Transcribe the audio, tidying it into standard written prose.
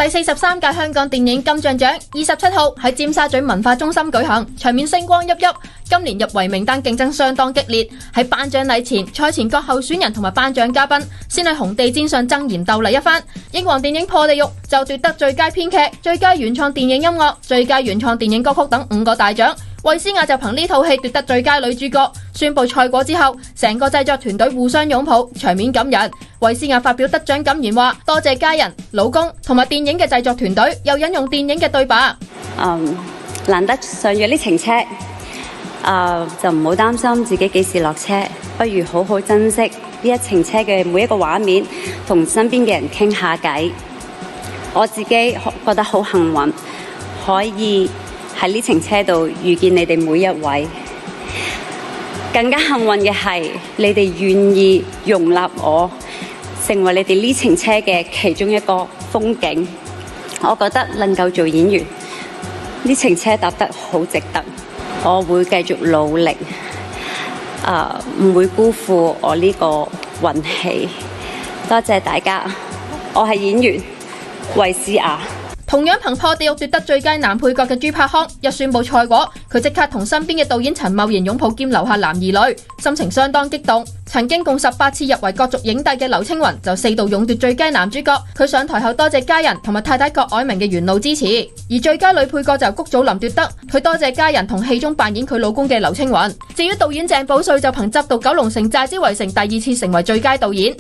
第43屆香港電影金像獎27號喺尖沙咀文化中心舉行，場面星光熠熠。今年入圍名單競爭相當激烈，喺頒獎禮前，賽前各候選人同埋頒獎嘉賓先喺紅地毯上爭妍鬥麗一番。英皇電影《破地獄》就奪得最佳編劇、最佳原創電影音樂、最佳原創電影歌曲等5個大獎。衛詩雅就憑呢套戲奪得最佳女主角。宣布賽果之後，成個製作團隊互相擁抱，場面感人。衛詩雅發表得獎感言話：多謝家人、老公同埋電影嘅製作團隊，又引用電影嘅對白。難得上咗呢程車，就唔好擔心自己幾時落車，不如好好珍惜呢一程車嘅每一個畫面，同身邊嘅人傾下偈。我自己覺得好幸運，可以喺呢程車度遇見你哋每一位。更加幸運嘅係，你哋願意容納我成為你哋呢程車嘅其中一個風景。我覺得能夠做演員，呢程車搭得好值得。我會繼續努力，唔會辜負我呢個運氣。多謝大家，我係演員衛詩雅。同樣憑破地獄奪得最佳男配角嘅朱柏康，一宣布賽果，佢即刻同身邊嘅導演陳茂賢擁抱兼流下男兒淚，心情相當激動。曾經共18次入圍角逐影帝嘅劉青雲就4度勇奪最佳男主角。佢上台後多謝家人同埋太太郭藹明嘅沿路支持。而最佳女配角就由谷祖琳奪得，佢多謝家人同戲中扮演佢老公嘅劉青雲。至於導演鄭保瑞就憑執導《九龍城寨之圍城》第2次成為最佳導演。